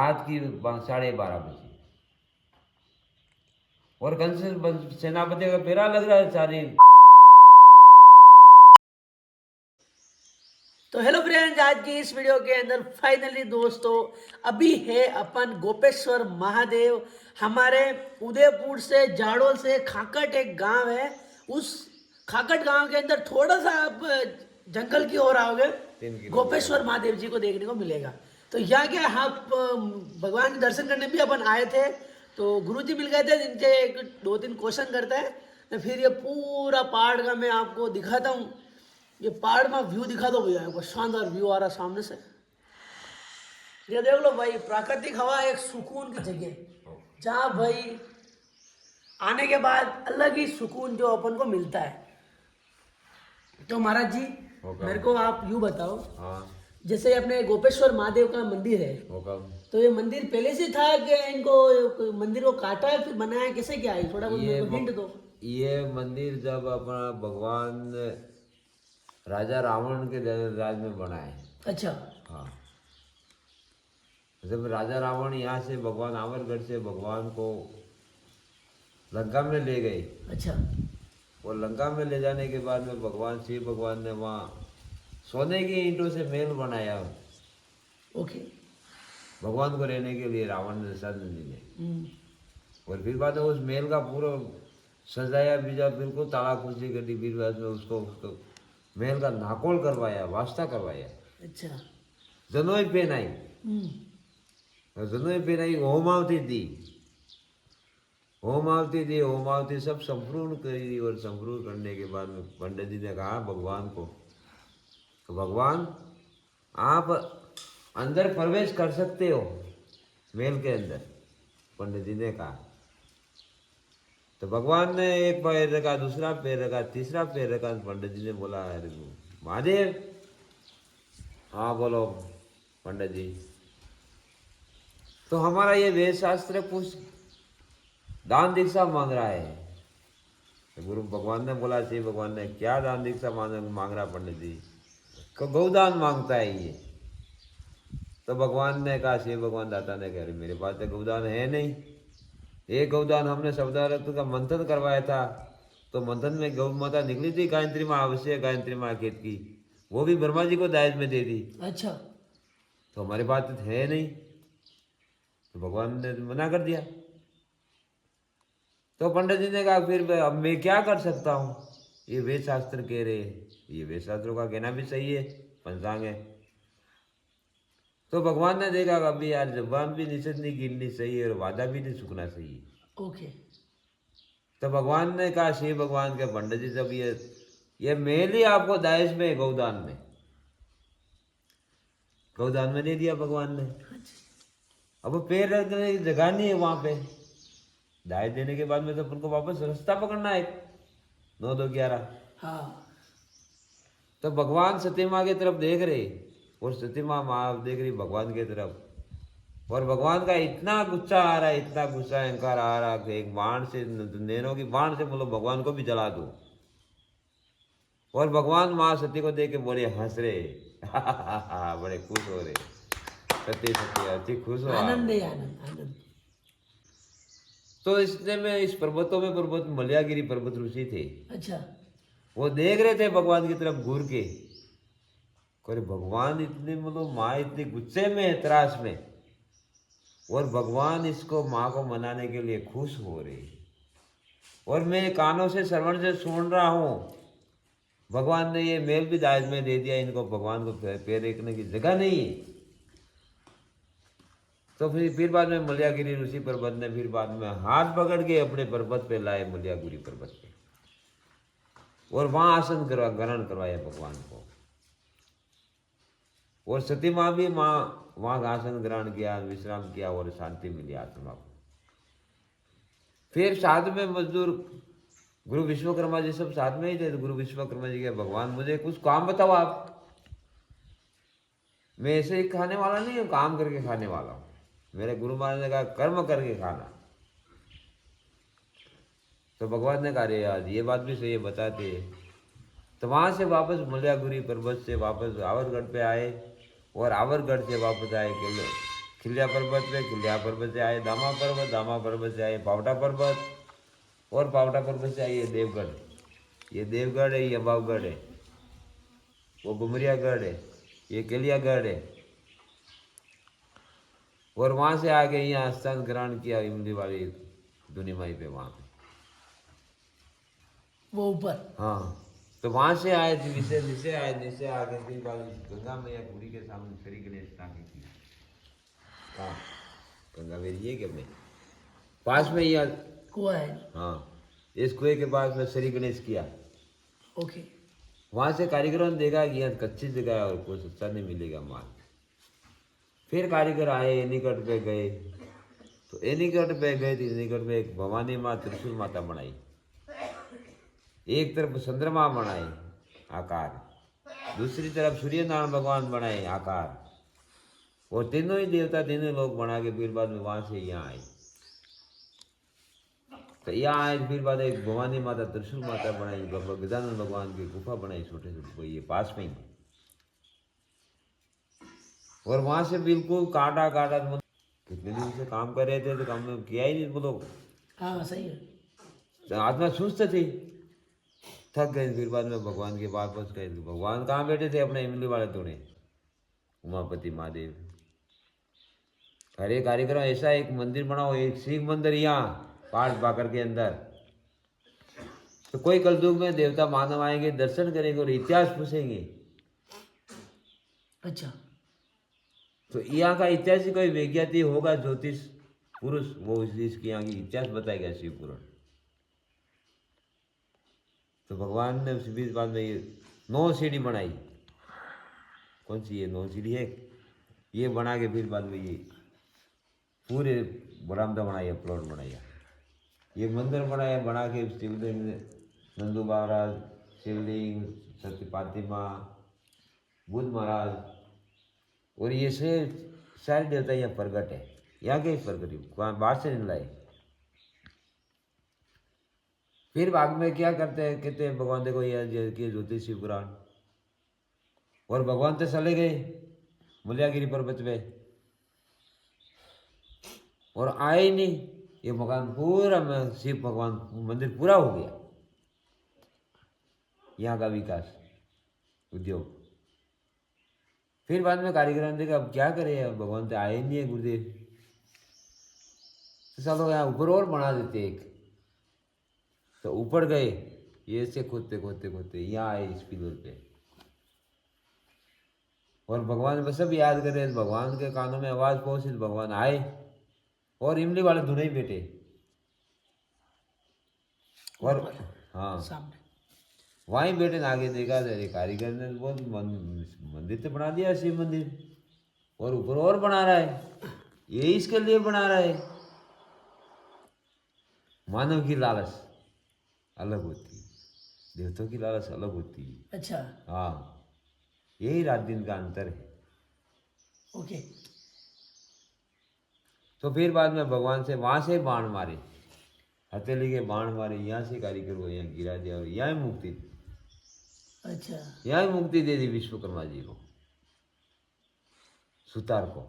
रात की 12:30 बजे। और कंस सेनापति का फेरा लग रहा है सारी। तो हेलो फ्रेंड्स, आज की इस वीडियो के अंदर फाइनली दोस्तों अभी है अपन गोपेश्वर महादेव। हमारे उदयपुर से जाडोल से खाकट एक गांव है। उस खाकट गांव के अंदर थोड़ा सा आप जंगल की ओर आओगे, 3 किलोमीटर गोपेश्वर महादेव जी को देखने को मिलेगा। तो यहाँ क्या आप भगवान के दर्शन करने भी अपन आए थे, तो गुरु जी मिल गए थे जिनके 2-3 क्वेश्चन करते हैं। तो फिर ये पूरा पहाड़ का मैं आपको दिखाता हूँ। ये पहाड़ में व्यू दिखा दो भैया, एक शानदार व्यू आ रहा सामने से। ये देख लो भाई, प्राकृतिक हवा, एक सुकून की जगह जहाँ भाई आने के बाद अलग ही सुकून जो अपन को मिलता है। तो महाराज जी, होगा। मेरे को आप यूँ बताओ, हाँ जैसे अपने गोपेश्वर महादेव का मंदिर है, होगा। तो ये मंदिर पहले से था कि इनको मंदिर को काटा है फिर बनाया है, कैसे क्या है? थोड़ा बहुत मेरे को हिंट दो। ये मंदिर जब अपना भगवान राजा रावण के राज में बना है। अच्छा। हाँ, जब राजा रावण यहाँ से भगवान आमरगढ़ से भगवान को लंका में ले गए। अच्छा। और लंका में ले जाने के बाद में भगवान शिव भगवान ने वहाँ सोने की ईंटों से महल बनाया ओके। भगवान को रहने के लिए, रावण ने दशरथ जी ने। हम्म। और फिर बाद में उस महल का पूरा सजाया बीजा, बिल्कुल ताला खुशी करी। फिर बाद में उसको उसको महल का नाकोल करवाया, वास्ता करवाया, अच्छा। जनोई पहनाई। हम्म। और जनोई पहनाई, होमावती दी, होमावती दी, होमावती सब संपूर्ण करी। और संपूर्ण करने के बाद में पंडित जी ने कहा भगवान को, तो भगवान आप अंदर प्रवेश कर सकते हो महल के अंदर, पंडित जी ने कहा। तो भगवान ने एक पैर रखा, दूसरा पैर रखा, तीसरा पैर रखा। पंडित जी ने बोला, अरे महादेव। हाँ बोलो पंडित जी। तो हमारा ये वेद शास्त्र कुछ दान दीक्षा मांग रहा है। तो गुरु भगवान ने बोला, शिव भगवान ने, क्या दान दीक्षा मांग रहा पंडित जी? को गौदान मांगता है ये। तो भगवान ने कहा, शिव भगवान दाता ने कहा, मेरे पास तो गौदान है नहीं। एक गौदान हमने शब्दार्थ का मंथन करवाया था, तो मंथन में गौ माता निकली थी गायत्री माँ, अवश्य गायत्री माँ खेत की, वो भी ब्रह्मा जी को दायज में दे दी। अच्छा। तो हमारे पास तो है नहीं। तो भगवान ने मना कर दिया। तो पंडित जी ने कहा, फिर अब मैं क्या कर सकता हूँ? ये वेद शास्त्र कह रहे हैं, ये वेद शास्त्रों का कहना भी सही है, पंचांग है। तो भगवान ने देखा कि अभी यार जबान भी निषेध नहीं गिरनी सही है और वादा भी नहीं सुखना सही है। ओके। तो भगवान ने कहा, शिव भगवान के, पंडित जी जब ये मेल ही आपको दाइश में, गौदान में, गौदान में दे दिया भगवान ने। अब पैर रखने की जगह नहीं है वहां पे। दाइश देने के बाद में तो अपन को वापस रास्ता पकड़ना है 9-2-11। हाँ। तो भगवान सती माँ की तरफ देख रहे, और सती माँ देख रही भगवान की तरफ। और भगवान का इतना गुस्सा आ रहा है, इतना गुस्सा अहंकार आ रहा कि एक बाण से, नैनों की बाण से बोलो भगवान को भी जला दो। और भगवान माँ सती को देख के बोले, हंस रहे बड़े खुश हो रहे। सती सती अच्छी खुश हो आनंद है, आनंद आनंद। तो इसने में इस पर्वतों में पर्वत मलयागिरी पर्वत ऋषि थे। अच्छा। वो देख रहे थे भगवान की तरफ घूर के, अरे भगवान इतने मतलब माँ इतने गुस्से में है, त्रास में, और भगवान इसको माँ को मनाने के लिए खुश हो रहे। और मैं कानों से श्रवण से सुन रहा हूँ, भगवान ने ये मेल भी दाज में दे दिया इनको, भगवान को पैर रखने की जगह नहीं है। तो फिर बाद में मलयागिरी ऋषि पर्वत ने फिर बाद में हाथ पकड़ के अपने पर्वत पे लाए, मलयागिरी पर्वत पे, और वहां आसन ग्रहण करवाया भगवान को। और सती माँ भी वहां आसन ग्रहण किया, विश्राम किया, और शांति मिली आत्मा को। फिर साथ में मजदूर गुरु विश्वकर्मा जी सब साथ में ही थे। तो गुरु विश्वकर्मा जी के, भगवान मुझे कुछ काम बताओ आप, मैं ऐसे ही खाने वाला नहीं हूँ, काम करके खाने वाला हूँ। मेरे गुरु महाराज ने कहा, कर्म करके खाना। तो भगवान ने कहा, अरे यार ये बात भी सही है, बताते। तो वहां से वापस मलयागिरी पर्वत से वापस आवरगढ़ पे आए, और आवरगढ़ से वापस आए खिल्या पर्वत पे, खिल्या पर्वत से आए दामा पर्वत, दामा पर्वत से आए पावटा पर्वत, और पावटा पर्वत से आइए देवगढ़। ये देवगढ़ है, ये बावगढ़ है, वो बुमरियागढ़ है, ये केलियागढ़ है। और वहां से आके यहाँ स्थान ग्रहण किया इमली वाली दुनिमाई पे, वहां पे। वो ऊपर। हाँ, तो वहां से आए थे, नीचे आए, नीचे आके फिर गंगा मैया कुड़ी के सामने श्री गणेश टांगे की। हाँ, गंगा मेरी ये कि अपने पास में ही कुआ है। हाँ, इस कुएं के पास में श्री गणेश किया। ओके। वहां से कारीगरों ने देखा कि यहाँ कच्ची जगह है और कुछ अच्छा नहीं मिलेगा माल। फिर कारीगर आए, एनीकट पे गए, तो एनीकट पे गए तो एनीकट पे एक भवानी माँ त्रिशूल माता बनाई, एक तरफ चंद्रमा बनाए आकार, दूसरी तरफ सूर्य नारायण भगवान बनाए आकार, और तीनों ही देवता तीनों लोग बना के फिर बाद में वहां से यहाँ आए। तो यहाँ आए फिर बाद एक भवानी माता त्रिशूल माता बनाई, बाबा गजानन भगवान की गुफा बनाई छोटे से ये पास में ही। और वहां से बिल्कुल काटा काटा, कितने दिन से काम कर रहे थे तो काम किया ही नहीं वो लोग। हाँ सही है। आत्मा सुस्त थी, थक गए। फिर बाद में भगवान के पास पहुंच गए। भगवान कहाँ बैठे थे? अपने इमली वाले तोड़े, उमापति महादेव। अरे कार्यक्रम ऐसा एक मंदिर बनाओ, एक शिव मंदिर यहाँ पहाड़ पाकर के अंदर, तो कोई कलयुग में देवता मानव आएंगे, दर्शन करेंगे और इतिहास पूछेंगे। अच्छा। तो यहाँ का इतिहास ही कोई विज्ञाती होगा, ज्योतिष पुरुष, वो इसकी यहाँ की इतिहास बताएगा, शिव पुराण। तो भगवान ने उस बीच बाद में ये 9 सीढ़ी बनाई। कौन सी ये 9 सीढ़ी है? ये बना के फिर बाद में ये पूरे बरामदा बनाया, प्लॉट बनाया, ये मंदिर बनाया। बना के शिवलिंग, नंदू महाराज, शिवलिंग, सत्य फातिमा, बुद्ध महाराज, और ये से सारे देवता यहाँ प्रगट है। यहाँ के प्रगट है, बाहर से नहीं लाए। फिर बाद में क्या करते हैं, कहते हैं भगवान देखो ये ज्योतिष शिव पुराण, और भगवान तो चले गए मुलियागिरी पर्वत पे और आए ही नहीं। ये मकान पूरा में शिव भगवान मंदिर पूरा हो गया, यहाँ का विकास उद्योग। फिर बाद में कारीगर ने देखा अब क्या करें, अब भगवान तो आए ही नहीं है गुरुदेव, तो चलो यहाँ ऊपर और बना देते एक। तो ऊपर गए, ये से खोदते खोदते खोदते यहाँ आए इस पिलर पे, और भगवान बस सब याद कर रहे हैं। भगवान के कानों में आवाज पहुंची तो भगवान आए और इमली वाले दोनों ही बेटे। और हाँ सामने वहीं बेटे ने आगे देखा, अरे कारीगर ने बहुत मंदिर तो बना दिया शिव मंदिर, और ऊपर और बना रहा है, ये इसके लिए बना रहा है। मानव की लालच अलग होती है, देवताओं की लालच अलग होती है। अच्छा। हाँ, यही रात दिन का अंतर है। ओके। तो फिर बाद में भगवान से वहां से बाण मारे, हथेली के बाण मारे, यहाँ से कारीगर को यहाँ गिरा दिया और यहाँ मुक्ति, अच्छा। यहाँ मुक्ति दे दी विश्वकर्मा जी को, सुतार को।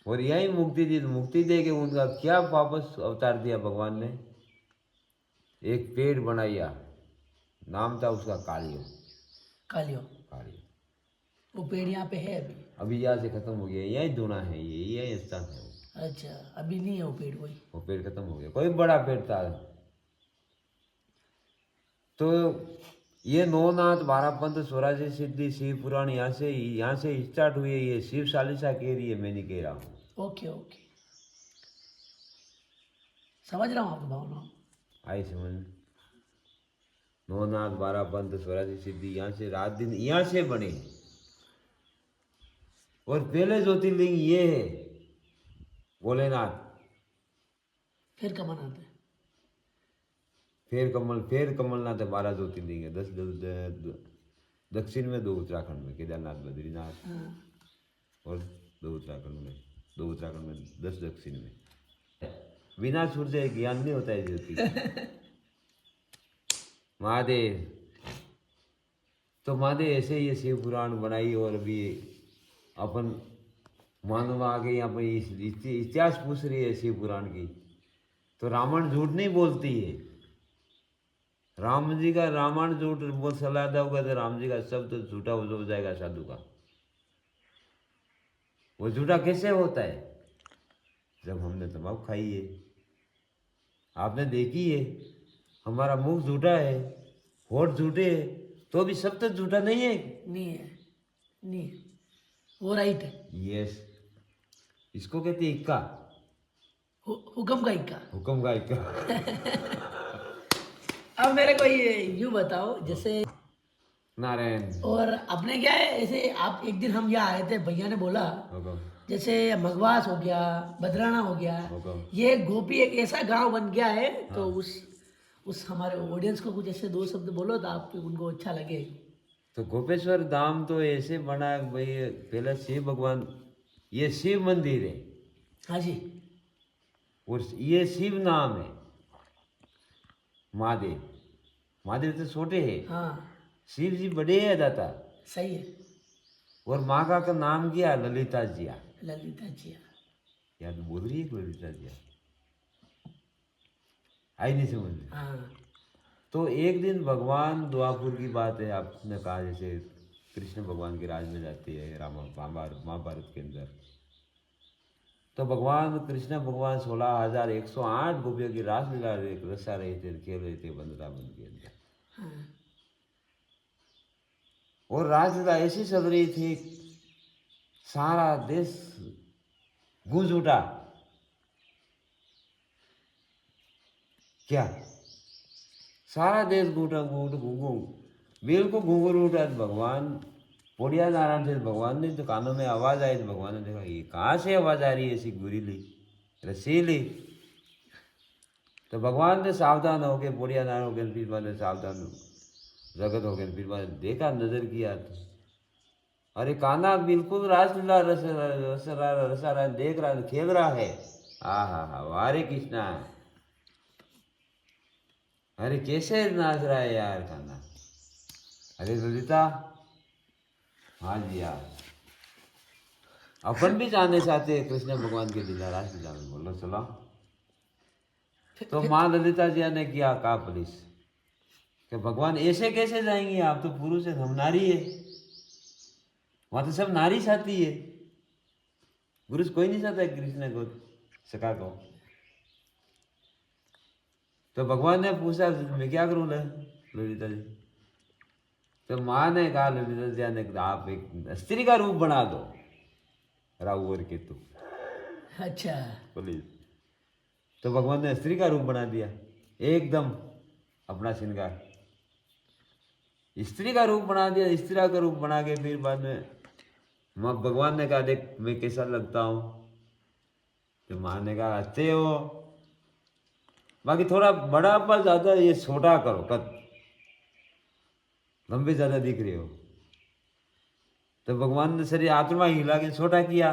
और यही मुक्ति दी, मुक्ति दे के उनका क्या वापस अवतार दिया भगवान ने, एक पेड़ बनाया, नाम था उसका कालियो। कालियो। कालियो वो पेड़ यहाँ पे है अभी? अभी यहाँ से खत्म हो गया, यही दूना है, ये यही स्थान है वो। अच्छा, अभी नहीं है वो पेड़ कोई? वो पेड़ खत्म हो गया, कोई बड़ा पेड़ था। तो ये नौनाथ, 12 पंथ, 84 सिद्धि, शिव पुराण यहाँ से स्टार्ट हुई है। ये शिव चालीसा कह रही है, मैं नहीं कह रहा हूँ। ओके ओके, समझ रहा हूँ आपकी भावना। आई समझ में? नौनाथ, 12 पंथ, 84 सिद्धि, यहाँ से रात दिन यहाँ से बने। और पहले ज्योतिर्लिंग ये है भोलेनाथ, फिर कमान आते हैं। फिर कमलनाथ है। 12 ज्योतिर्लिंग है, 10 दक्षिण में, 2 उत्तराखंड में, केदारनाथ, बद्रीनाथ, हाँ। और 2 उत्तराखंड में, 10 दक्षिण में। बिना सूर्य ज्ञान नहीं होता है ज्योति। महादेव, तो महादेव ऐसे ये शिव पुराण बनाई। और अभी अपन मानो आगे यहाँ पर इतिहास पूछ रही है शिव पुराण की, तो रावण झूठ नहीं बोलती है। राम जी का रामायण झूठ बोल सलाह होगा तो राम जी का शब्द तो झूठा हो जाएगा साधु का। वो झूठा कैसे होता है? जब हमने तंबाकू खाई है, आपने देखी है, हमारा मुख झूठा है, होठ झूठे है, तो भी सब तो झूठा नहीं है। नहीं है, नहीं है, वो राइट है। यस, इसको कहते हैं इक्का, हुक्म का इक्का। हुक्म का इक्का। अब मेरे को ये यूं बताओ, जैसे नारायण और अपने क्या है, ऐसे आप एक दिन हम यहाँ आए थे, भैया ने बोला हुक्म जैसे मगवास हो गया, बदराना हो गया, हुक्म। ये गोपी एक ऐसा गांव बन गया है। तो उस हमारे ऑडियंस को कुछ ऐसे दो शब्द बोलो तो आप उनको अच्छा लगे। तो गोपेश्वर धाम तो ऐसे बना है भाई, पहले शिव भगवान, ये शिव मंदिर है हाँ जी, और ये शिव नाम है। महादेव, महादेव तो छोटे हैं, हाँ शिव जी बड़े है दाता। सही है। और माँ का नाम किया ललिता जिया। ललिता जी, याद बोल रही है ललिता जिया, आई नहीं समझ में। हाँ तो एक दिन भगवान द्वापुर की बात है, आपने कहा जैसे कृष्ण भगवान के राज में जाती है महाभारत के अंदर। तो भगवान कृष्ण भगवान 16,108 गोपियों की रासलीला रचा रहे थे, खेल रहे थे वृंदावन के अंदर। हाँ और रासलीला ऐसी चल रही थी, सारा देश गूंज उठा। क्या? सारा देश बिल्कुल घूंघर उठा। भगवान पोड़िया नारायण थे, भगवान ने तो कानों में आवाज आई, तो भगवान ने देखा ये कहाँ से आवाज आ रही है ऐसी गुरीली रसीली। तो भगवान ने सावधान हो गए, पोड़िया नारायण हो गए, फिर मैंने सावधान जगत हो गए, फिर मैंने देखा, नजर किया तो अरे कान्हा बिल्कुल रासलीला रसा रहा, देख रहा, खेल रहा है। हा, हरे कृष्णा, अरे कैसे नाच रहा है यार कान्हा। अरे ललिता, हाँ जी यार, अपन भी जाने चाहते हैं कृष्ण भगवान के लीला रासलीला में, बोलो चलो। तो माँ ललिता जी ने किया कहा पुलिस कि भगवान ऐसे कैसे जाएंगे, आप तो पुरुष है, हम नारी है, वहां तो सब नारी चाहती है, पुरुष कोई नहीं चाहता है कृष्ण को सका को। तो भगवान ने पूछा मैं क्या करूँ ललिता जी। तो माँ ने कहा ललिता जी ने, आप एक स्त्री का रूप बना दो, राहु और केतु। अच्छा, पुलिस। तो भगवान ने स्त्री का रूप बना दिया, एकदम अपना श्रृंगार स्त्री का रूप बना दिया। स्त्री का रूप बना के फिर बाद में भगवान ने कहा देख मैं कैसा लगता हूँ। तो माँ ने कहा अच्छे हो, बाकी थोड़ा बड़ा पर ज्यादा ये छोटा करो, कद लंबे ज्यादा दिख रहे हो। तो भगवान ने शरीर आत्मा हिला के छोटा किया,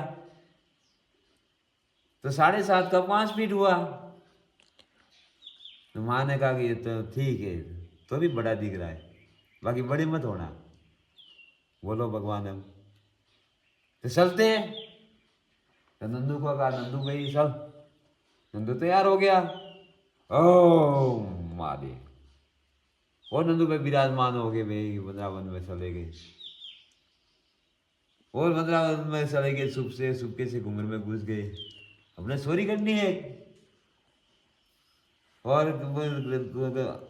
तो 7.5 का 5 फीट हुआ। तो माँ ने कहा कि ये तो ठीक है, तो भी बड़ा दिख रहा है, बाकी बड़े मत होना। बोलो भगवान हम तो चलते हैं। तो नंदू को कहा नंदू भाई चल। नंदू तैयार हो गया, ओ महादेव। और नंदू भाई विराजमान हो गए, भाई वृंदावन में चले गए। और वृंदावन में चले गए, सुबके से घूंघर में घुस गए, अपने चोरी करनी है। और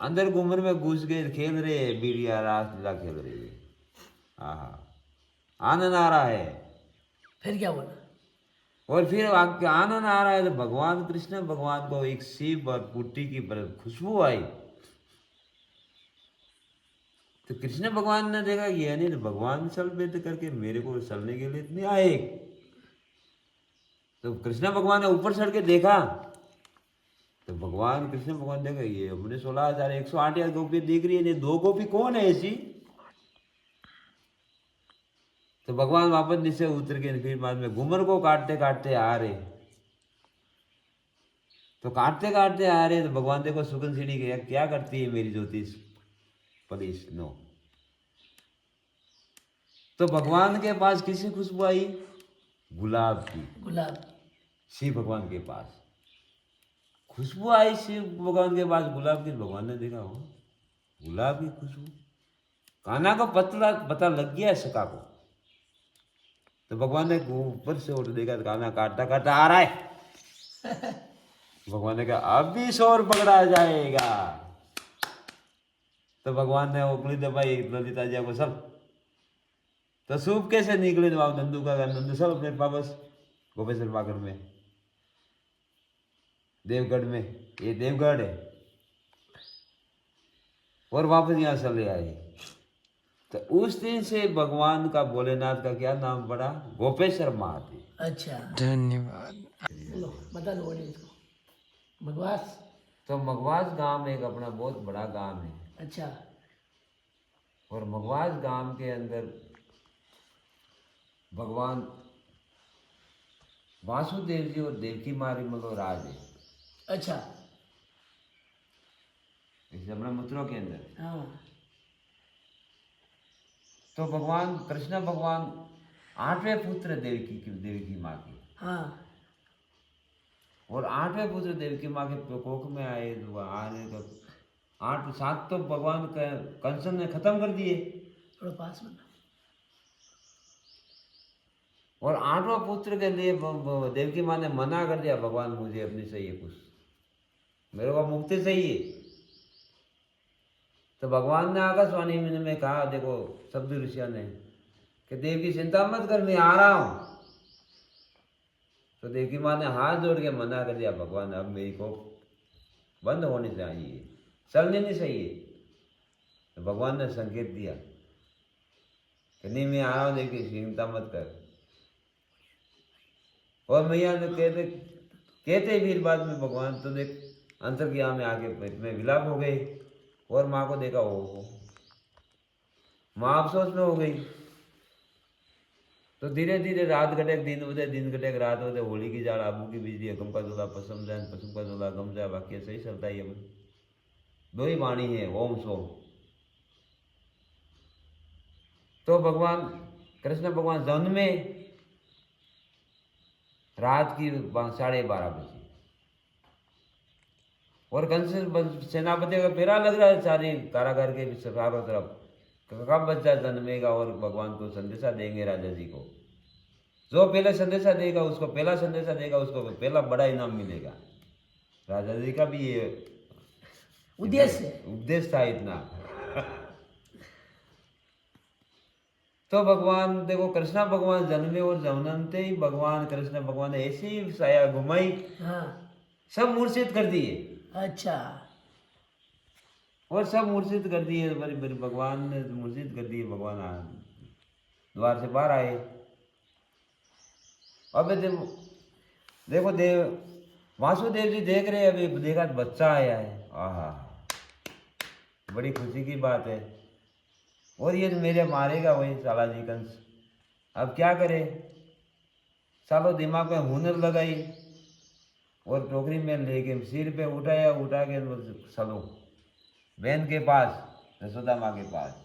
अंदर घूमर में घुस गए, खेल रहे हैं बीड़िया रासलीला खेल रही है। आनंद आ रहा है। फिर क्या बोला? और फिर आनंद आ रहा है तो भगवान कृष्ण भगवान को एक शिव और पुट्टी की खुशबू आई। तो कृष्ण भगवान ने देखा ये नहीं, तो भगवान सल बेद करके मेरे को चलने के लिए इतने आए। तो कृष्ण भगवान ने ऊपर चढ़ के देखा, तो भगवान कृष्ण भगवान देखा ये अपने 16,108 गोपी दिख रही है, ये 2 गोपी कौन है ऐसी। तो भगवान वापस नीचे उतर के फिर बाद में घूमर को काटते काटते आ रहे। तो काटते काटते आ रहे, तो भगवान देखो सुगंध सीढ़ी गया, क्या करती है मेरी ज्योतिष पुलिस नो। तो भगवान के पास किसी खुशबू आई, गुलाब की गुलाब। शिव भगवान के पास। खुशबू आई शिव भगवान के पास गुलाब की, भगवान ने देखा हो गुलाब की खुशबू। कान्हा को पता लग गया सका को। तो भगवान ने ऊपर से उठ देखा, कान्हा काटता काटता आ रहा है। भगवान ने कहा अब भी शोर पकड़ा जाएगा। तो भगवान ने उंगली दबाई ललिता जी को सब। तो सूप कैसे निकले जवाब नंदू का, नंदू सब अपने वापस गोपेश्वर पाकर में, देवगढ़ में, ये देवगढ़ है, और वापस यहाँ चले आए। तो उस दिन से भगवान का भोलेनाथ का क्या नाम पड़ा, गोपेश्वर महादेव। अच्छा, धन्यवाद। लो बता दो इसको। मगवास। तो मगवास गांव एक अपना बहुत बड़ा गांव है। अच्छा। और मगवास गांव के अंदर भगवान वासुदेव जी और देवकी मारी मतलब राज है। अच्छा। इस अपने मित्रों के अंदर। हाँ। तो भगवान कृष्ण भगवान 8वें पुत्र देवकी माँ के। हाँ। और 8वें पुत्र देवकी माँ के प्रकोप में आए। आने का 7 तो भगवान कंसन ने खत्म कर दिए। थोड़ा पास में। और 8वां पुत्र के लिए देवकी माँ ने मना कर दिया, भगवान मुझे अपनी चाहिए कुछ, मेरे को मुक्ति चाहिए। तो भगवान ने आकाशवाणी में कहा, देखो शब्द ऋषियों ने, कि देव की चिंता मत कर, मैं आ रहा हूं। तो देवकी माँ ने हाथ जोड़ के मना कर दिया, भगवान अब मेरी को बंद होनी चाहिए, चलने नहीं चाहिए। तो भगवान ने संकेत दिया कि नहीं मैं आ रहा हूं, देव की चिंता मत कर। और मैया ने कहते फिर बाद में भगवान तो देख अंतर्ज्ञान में आके पेट में विलाप हो गई। और माँ को देखा हो, माँ अफसोस में हो गई। तो धीरे धीरे रात घटे दिन बदे, दिन घटे रात बदे, होली की जाड़ आबू की बिजली, अगम का जोला पसम जाए, पसम का जोला गम जाए, वाक्य सही चलता ही। अब 2 ही वाणी है, ओम सोम। तो भगवान कृष्ण भगवान जन्मे रात की 12:30 बजे। और कंस सेनापति का फेरा लग रहा है सारी कारागार के चारों तरफ, कब बच्चा जन्मेगा और भगवान को संदेशा देंगे राजा जी को। जो पहले संदेशा देगा उसको पहला संदेशा देगा, उसको पहला बड़ा इनाम मिलेगा। राजा जी का भी ये उद्देश्य था इतना। तो भगवान देखो कृष्ण भगवान जन्मे, और जन्मते ही भगवान कृष्ण भगवान ने ऐसी साया घुमाई, हाँ। सब मूर्छित कर दिए। अच्छा। और सब मूर्छित कर दिए, भगवान ने मूर्छित कर दिए। भगवान द्वार से बाहर आए। अब देखो देव वासुदेव जी देख रहे, अभी देखा बच्चा आया है, आहा बड़ी खुशी की बात है। और ये मेरे मारेगा वही साला जी कंस। अब क्या करे, सालो दिमाग में हुनर लगाई और टोकरी में लेके सिर पे उठाया, उठा के सालो बहन के पास, यशोदा माँ के पास।